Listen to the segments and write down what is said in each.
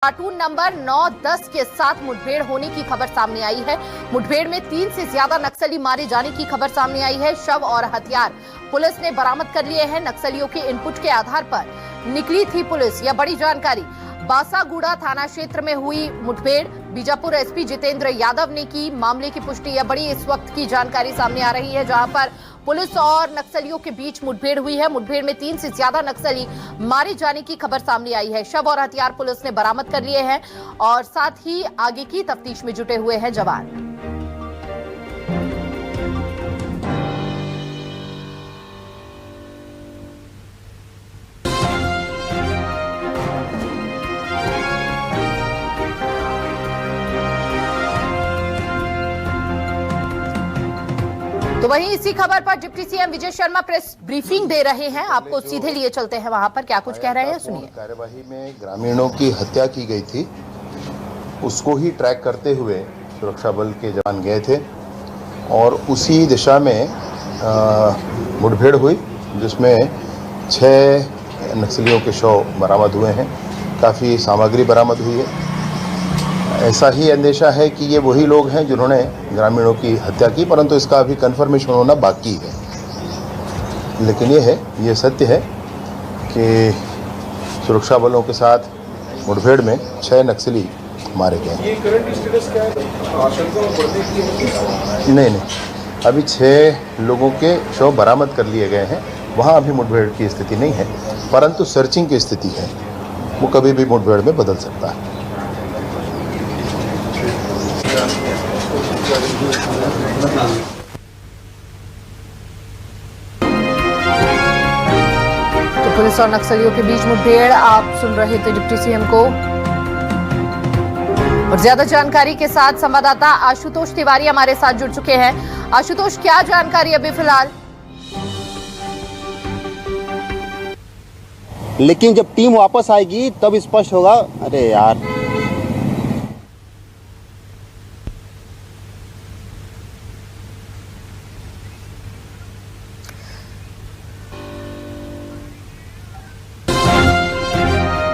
Platoon number 9-10 के साथ मुठभेड़ होने की खबर सामने आई है। मुठभेड़ में 3 से ज्यादा नक्सली मारे जाने की खबर सामने आई है। शव और हथियार पुलिस ने बरामद कर लिए हैं। नक्सलियों के इनपुट के आधार पर निकली थी पुलिस। यह बड़ी जानकारी बासागुड़ा थाना क्षेत्र में हुई मुठभेड़। बीजापुर एसपी जितेंद्र यादव ने की मामले की पुष्टि। यह बड़ी इस वक्त की जानकारी सामने आ रही है, जहां पर पुलिस और नक्सलियों के बीच मुठभेड़ हुई है। मुठभेड़ में 3 से ज्यादा नक्सली मारे जाने की खबर सामने आई है। शव और हथियार पुलिस ने बरामद कर लिए हैं और साथ ही आगे की तफ्तीश में जुटे हुए हैं जवान। तो वहीं इसी खबर पर deputy CM Vijay Sharma press briefing दे रहे हैं। आपको सीधे लिए चलते हैं वहां पर, क्या कुछ कह रहे हैं सुनिए। कार्यवाही में ग्रामीणों की हत्या की गई थी, उसको ही ट्रैक करते हुए सुरक्षा बल के जवान गए थे और उसी दिशा में मुठभेड़ हुई, जिसमें 6 नक्सलियों के शव बरामद हुए हैं। काफ़ी सामग्री बरामद हुई है। ऐसा ही अंदेशा है कि ये वही लोग हैं जिन्होंने ग्रामीणों की हत्या की, परंतु इसका अभी कन्फर्मेशन होना बाकी है। लेकिन ये सत्य है कि सुरक्षा बलों के साथ मुठभेड़ में 6 नक्सली मारे गए। ये करंट स्टेटस क्या है? आशंका बढ़ने की? नहीं, अभी 6 लोगों के शव बरामद कर लिए गए हैं। वहाँ अभी मुठभेड़ की स्थिति नहीं है, परंतु सर्चिंग की स्थिति है। वो कभी भी मुठभेड़ में बदल सकता है। तो पुलिस और नक्सलियों के बीच मुठभेड़, आप सुन रहे थे डिप्टी सीएम को। और ज्यादा जानकारी के साथ संवाददाता आशुतोष तिवारी हमारे साथ जुड़ चुके हैं। आशुतोष, क्या जानकारी अभी फिलहाल? लेकिन जब टीम वापस आएगी तब स्पष्ट होगा। अरे यार,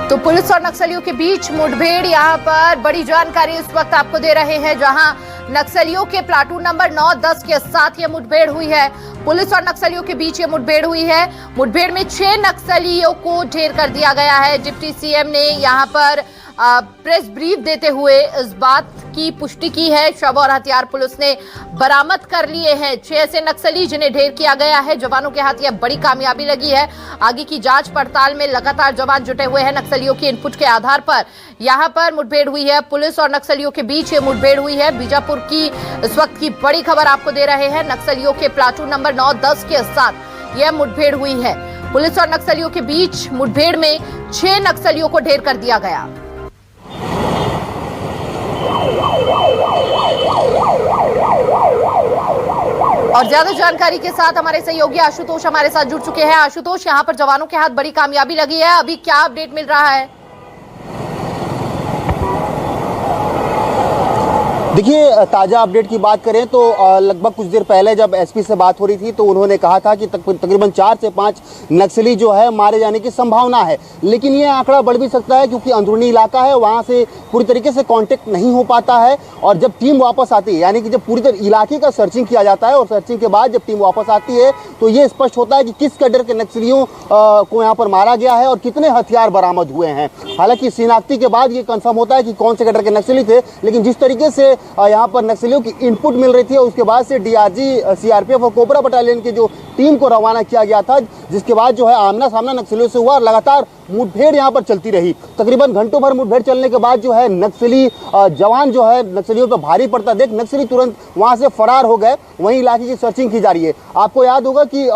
तो पुलिस और नक्सलियों के बीच मुठभेड़, यहां पर बड़ी जानकारी इस वक्त आपको दे रहे हैं, जहां नक्सलियों के प्लाटून नंबर 9-10 के साथ यह मुठभेड़ हुई है। पुलिस और नक्सलियों के बीच ये मुठभेड़ हुई है। मुठभेड़ में 6 नक्सलियों को ढेर कर दिया गया है। डिप्टी सीएम ने यहां पर प्रेस ब्रीफ देते हुए इस बात की पुष्टि की है। शव और हथियार पुलिस ने बरामद कर लिए हैं। 6 ऐसे नक्सली जिन्हें ढेर किया गया है। जवानों के हाथ यह बड़ी कामयाबी लगी है। आगे की जांच पड़ताल में लगातार जवान जुटे हुए हैं। नक्सलियों के इनपुट के आधार पर यहां पर मुठभेड़ हुई है। पुलिस और नक्सलियों के बीच ये मुठभेड़ हुई है। बीजापुर की इस वक्त की बड़ी खबर आपको दे रहे हैं। नक्सलियों के प्लाटून नंबर 9-10 के साथ यह मुठभेड़ हुई है। पुलिस और नक्सलियों के बीच मुठभेड़ में 6 नक्सलियों को ढेर कर दिया गया। और ज्यादा जानकारी के साथ हमारे सहयोगी आशुतोष हमारे साथ जुड़ चुके हैं। आशुतोष, यहां पर जवानों के हाथ बड़ी कामयाबी लगी है। अभी क्या अपडेट मिल रहा है? देखिए, ताज़ा अपडेट की बात करें तो लगभग कुछ देर पहले जब एसपी से बात हो रही थी तो उन्होंने कहा था कि तकरीबन 4 से 5 नक्सली जो है मारे जाने की संभावना है। लेकिन ये आंकड़ा बढ़ भी सकता है, क्योंकि अंदरूनी इलाका है, वहाँ से पूरी तरीके से कांटेक्ट नहीं हो पाता है। और जब टीम वापस आती है, यानी कि जब पूरी तरह इलाके का सर्चिंग किया जाता है और सर्चिंग के बाद जब टीम वापस आती है तो ये स्पष्ट होता है कि किस कैडर के नक्सलियों को यहाँ पर मारा गया है और कितने हथियार बरामद हुए हैं। हालांकि शिनाख्ती के बाद ये कंफर्म होता है कि कौन से कैडर के नक्सली थे। लेकिन जिस तरीके से यहाँ पर नक्सलियों की इनपुट मिल रही थी, उसके बाद से डीआरजी, सीआरपीएफ और कोबरा बटालियन की जो टीम को रवाना किया गया था, जिसके बाद जो है आमना सामना नक्सलियों से हुआ और लगातार मुठभेड़ यहाँ पर चलती रही। तकरीबन घंटों भर मुठभेड़ चलने के बाद जो है नक्सली जवान जो है नक्सलियों पर भारी पड़ता देख नक्सली तुरंत वहाँ से फरार हो गए। वहीं इलाके की सर्चिंग की जा रही है। आपको याद होगा कि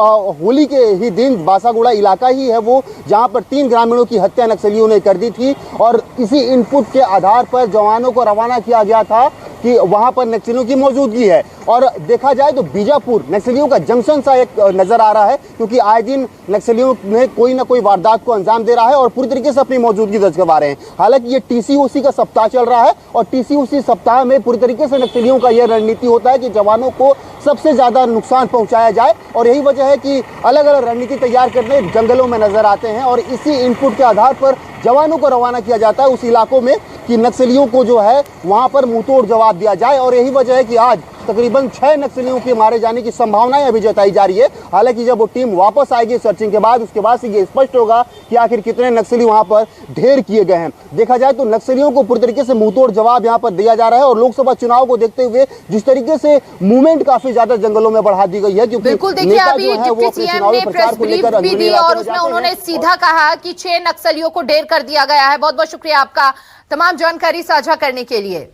होली के ही दिन बासागुड़ा इलाका ही है वो, जहाँ पर 3 ग्रामीणों की हत्या नक्सलियों ने कर दी थी और इसी इनपुट के आधार पर जवानों को रवाना किया गया था कि वहाँ पर नक्सलियों की मौजूदगी है। और देखा जाए तो बीजापुर नक्सलियों का जंक्शन सा एक नजर आ रहा है, क्योंकि आए दिन नक्सलियों में कोई ना कोई वारदात को अंजाम दे रहा है और पूरी तरीके से अपनी मौजूदगी दर्ज करवा रहे हैं। हालांकि ये टीसीओसी का सप्ताह चल रहा है और टीसीओसी सप्ताह में पूरी तरीके से नक्सलियों का यह रणनीति होता है कि जवानों को सबसे ज्यादा नुकसान पहुंचाया जाए और यही वजह है कि अलग अलग रणनीति तैयार करने जंगलों में नजर आते हैं और इसी इनपुट के आधार पर जवानों को रवाना किया जाता है उस इलाकों में कि नक्सलियों को जो है वहां पर मुंहतोड़ जवाब दिया जाए। और यही वजह है कि आज तकरीबन 6 नक्सलियों के मारे जाने की संभावनाएं अभी जताई जा रही है। हालांकि जब वो टीम वापस आएगी सर्चिंग के बाद, उसके बाद से ये स्पष्ट होगा कि आखिर कितने नक्सली वहां पर ढेर किए गए हैं। देखा जाए तो नक्सलियों को पूरी तरीके से मुंहतोड़ जवाब यहां पर दिया जा रहा है और लोकसभा चुनाव को देखते हुए जिस तरीके से मूवमेंट काफी ज्यादा जंगलों में बढ़ा दी गई है, क्योंकि बिल्कुल देखिए अभी डिप्टी सीएम ने प्रेस ब्रीफ भी दी और उसमें उन्होंने सीधा कहा कि 6 नक्सलियों को ढेर कर दिया गया है। बहुत बहुत शुक्रिया आपका तमाम जानकारी साझा करने के लिए।